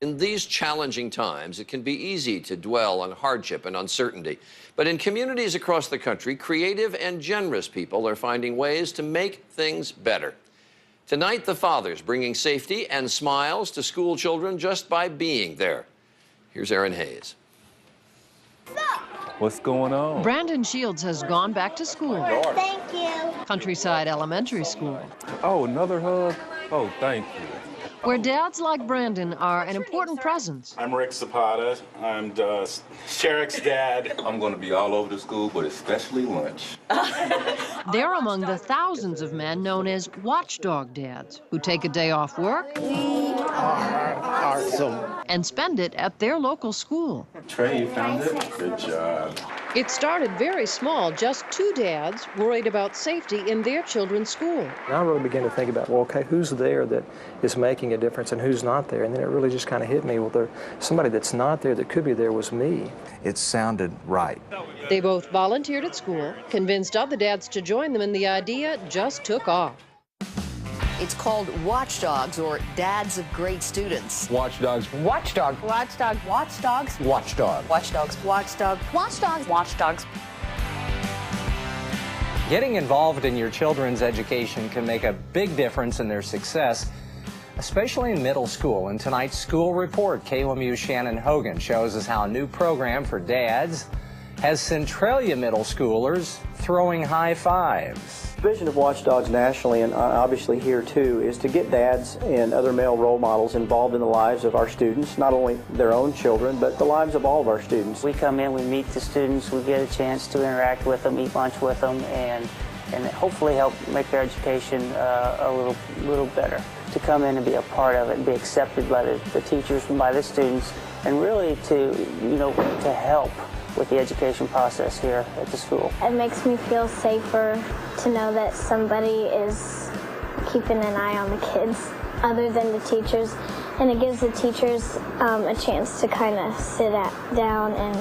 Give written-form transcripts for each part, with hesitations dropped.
In these challenging times, it can be easy to dwell on hardship and uncertainty. But in communities across the country, creative and generous people are finding ways to make things better. Tonight, the fathers bringing safety and smiles to school children just by being there. Here's Aaron Hayes. What's going on? Brandon Shields has gone back to school. Thank you. Countryside Elementary School. Oh, another hug? Oh, thank you. Where dads like Brandon are an important presence. I'm Rick Zapata. I'm Sherrick's dad. I'm going to be all over the school, but especially lunch. They're among the thousands of men known as watchdog dads who take a day off work We are awesome. and spend it at their local school. Trey, you found it? Good job. It started very small, just two dads worried about safety in their children's school. And I really began to think about, well, okay, who's there that is making a difference and who's not there? And then it really just kind of hit me, well, somebody that's not there that could be there was me. It sounded right. They both volunteered at school, convinced other dads to join them, and the idea just took off. It's called Watchdogs, or Dads of Great Students. Watchdogs. Watchdog. Watchdog. Watchdogs. Watchdog. Watchdogs. Watchdog. Watchdogs. Watchdogs. Getting involved in your children's education can make a big difference in their success, especially in middle school. In tonight's school report, KLMU's Shannon Hogan shows us how a new program for dads has Centralia middle schoolers throwing high fives. The vision of Watchdogs nationally, and obviously here too, is to get dads and other male role models involved in the lives of our students, not only their own children, but the lives of all of our students. We come in, we meet the students, we get a chance to interact with them, eat lunch with them, and hopefully help make their education a little better. To come in and be a part of it and be accepted by the teachers and by the students, and really to help with the education process here at the school. It makes me feel safer to know that somebody is keeping an eye on the kids other than the teachers, and it gives the teachers a chance to kind of sit down and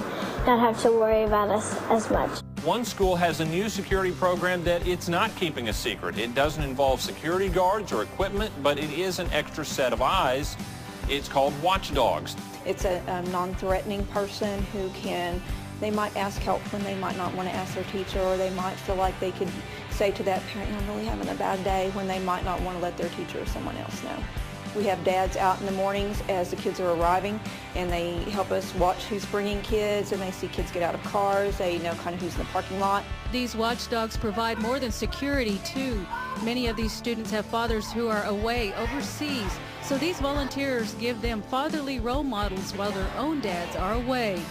not have to worry about us as much. One school has a new security program that it's not keeping a secret. It doesn't involve security guards or equipment, but it is an extra set of eyes. It's called Watchdogs. It's a non-threatening person who they might ask help when they might not want to ask their teacher, or they might feel like they could say to that parent, I'm really having a bad day, when they might not want to let their teacher or someone else know. We have dads out in the mornings as the kids are arriving, and they help us watch who's bringing kids, and they see kids get out of cars. They know kind of who's in the parking lot. These watchdogs provide more than security, too. Many of these students have fathers who are away overseas, so these volunteers give them fatherly role models while their own dads are away.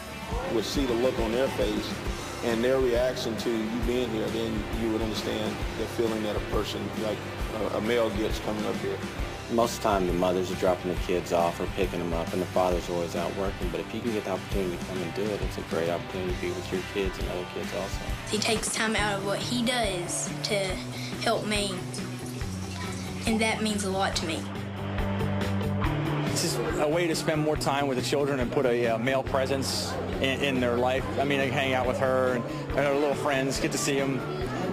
Would see the look on their face and their reaction to you being here, then you would understand the feeling that a person like a male gets coming up here. Most of the time the mothers are dropping the kids off or picking them up, and the father's always out working, but if you can get the opportunity to come and do it, it's a great opportunity to be with your kids and other kids also. He takes time out of what he does to help me, and that means a lot to me. This is a way to spend more time with the children and put a male presence in their life. I mean, I can hang out with her and her little friends, get to see them,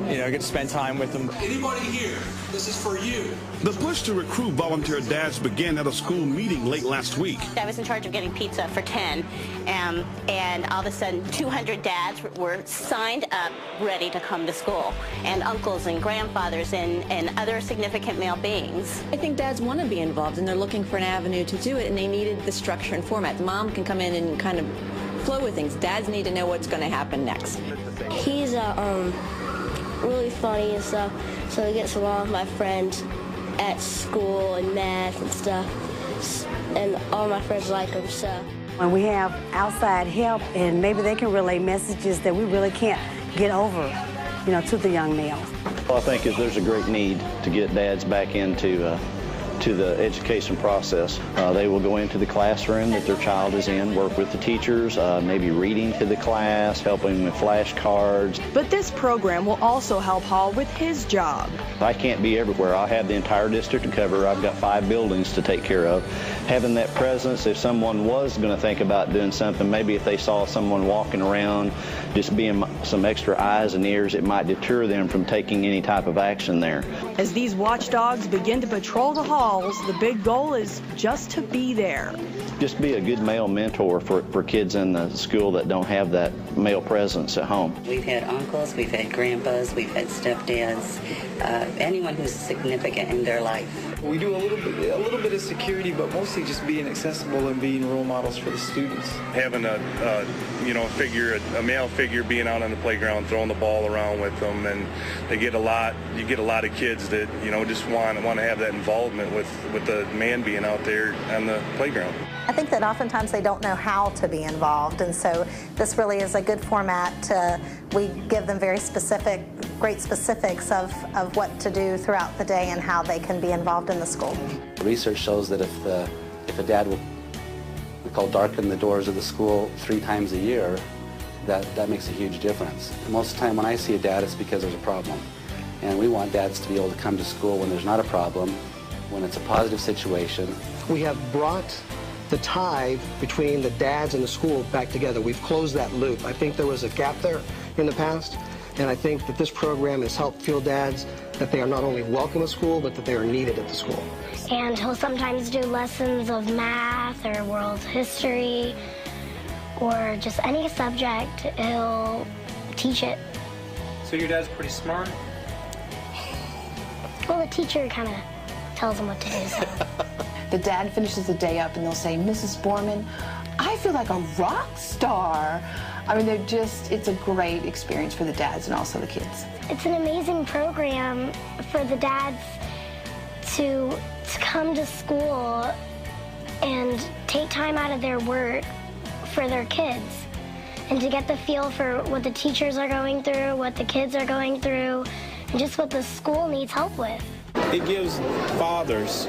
get to spend time with them. Anybody here, this is for you. The push to recruit volunteer dads began at a school meeting late last week. I was in charge of getting pizza for 10, and all of a sudden 200 dads were signed up, ready to come to school, and uncles and grandfathers and other significant male beings. I think dads want to be involved, and they're looking for an avenue to do it, and they needed the structure and format. Mom can come in and kind of flow with things. Dads need to know what's going to happen next. He's really funny and stuff, so he gets along with my friends at school and math and stuff, and all my friends like him, so. When we have outside help, and maybe they can relay messages that we really can't get over, to the young males. Well, I think there's a great need to get dads back into to the education process. They will go into the classroom that their child is in, work with the teachers, maybe reading to the class, helping with flashcards. But this program will also help Hall with his job. I can't be everywhere. I have the entire district to cover. I've got 5 buildings to take care of. Having that presence, if someone was going to think about doing something, maybe if they saw someone walking around, just being some extra eyes and ears, it might deter them from taking any type of action there. As these watchdogs begin to patrol the halls, the big goal is just to be there. just be a good male mentor for kids in the school that don't have that male presence at home. We've had uncles, we've had grandpas, we've had stepdads, anyone who's significant in their life. We do a little bit of security, but mostly just being accessible and being role models for the students. Having a male figure being out on the playground, throwing the ball around with them, and you get a lot of kids that, just want to have that involvement with the man being out there on the playground. I think that oftentimes they don't know how to be involved, and so this really is a good format we give them very great specifics of what to do throughout the day and how they can be involved in the school. Research shows that if a dad will, we call darken the doors of the school 3 times a year, that makes a huge difference. Most of the time when I see a dad, it's because there's a problem. And we want dads to be able to come to school when there's not a problem, when it's a positive situation. We have brought the tie between the dads and the school back together. We've closed that loop. I think there was a gap there in the past, and I think that this program has helped feel dads that they are not only welcome at school, but that they are needed at the school. And he'll sometimes do lessons of math or world history or just any subject. He'll teach it. So your dad's pretty smart? Well, the teacher kind of tells him what to do. So. The dad finishes the day up and they'll say, Mrs. Borman, I feel like a rock star. I mean, it's a great experience for the dads and also the kids. It's an amazing program for the dads to come to school and take time out of their work for their kids and to get the feel for what the teachers are going through, what the kids are going through, and just what the school needs help with. It gives fathers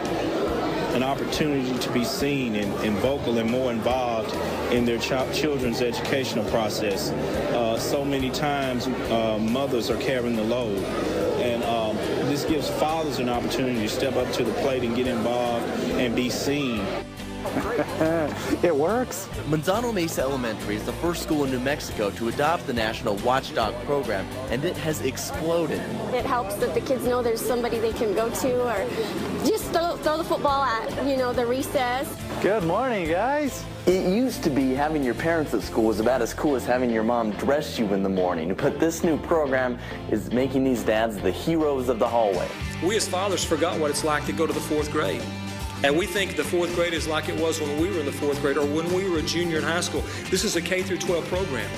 an opportunity to be seen and vocal and more involved in their children's educational process. So many times mothers are carrying the load, and this gives fathers an opportunity to step up to the plate and get involved and be seen. It works. Manzano Mesa Elementary is the first school in New Mexico to adopt the National Watchdog program, and it has exploded. It helps that the kids know there's somebody they can go to, or just throw the football at, the recess. Good morning, guys. It used to be having your parents at school was about as cool as having your mom dress you in the morning, but this new program is making these dads the heroes of the hallway. We as fathers forgot what it's like to go to the 4th grade. And we think the 4th grade is like it was when we were in the 4th grade or when we were a junior in high school. This is a K through 12 program.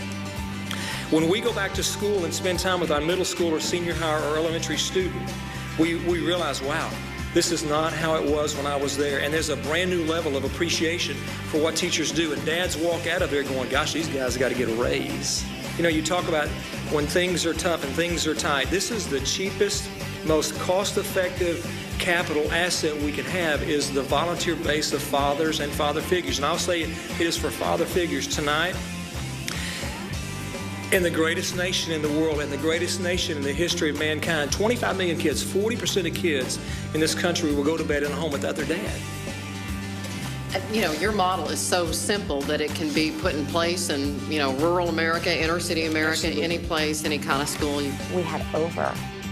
When we go back to school and spend time with our middle school or senior high or elementary student, we realize, wow, this is not how it was when I was there. And there's a brand new level of appreciation for what teachers do. And dads walk out of there going, gosh, these guys got to get a raise. You talk about when things are tough and things are tight. This is the cheapest, most cost-effective capital asset we can have is the volunteer base of fathers and father figures. And I'll say it is for father figures tonight. In the greatest nation in the world and the greatest nation in the history of mankind, 25 million kids, 40% of kids in this country will go to bed in a home without their dad. Your model is so simple that it can be put in place in, rural America, inner city America, absolutely. Any place, any kind of school. We had over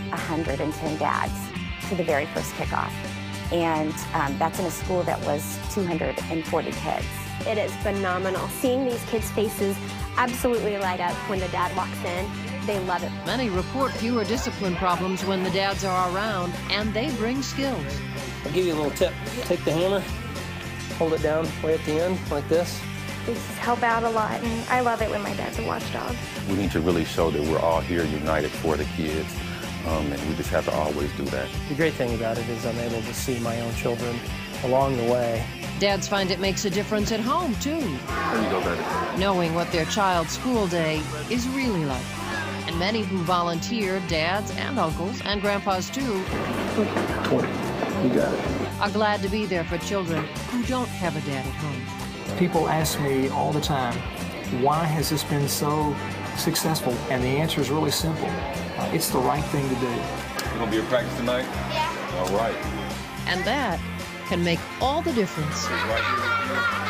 110 dads to the very first kickoff. And that's in a school that was 240 kids. It is phenomenal. Seeing these kids' faces absolutely light up when the dad walks in. They love it. Many report fewer discipline problems when the dads are around, and they bring skills. I'll give you a little tip. Take the hammer, hold it down way at the end, like this. These help out a lot, and I love it when my dad's a watchdog. We need to really show that we're all here united for the kids. And we just have to always do that. The great thing about it is I'm able to see my own children along the way. Dads find it makes a difference at home, too. There you go, baby. Knowing what their child's school day is really like. And many who volunteer, dads and uncles and grandpas, too, 20. You got it. are glad to be there for children who don't have a dad at home. People ask me all the time, why has this been so successful? And the answer is really simple. It's the right thing to do. You gonna be at practice tonight? Yeah. All right. And that can make all the difference. Right.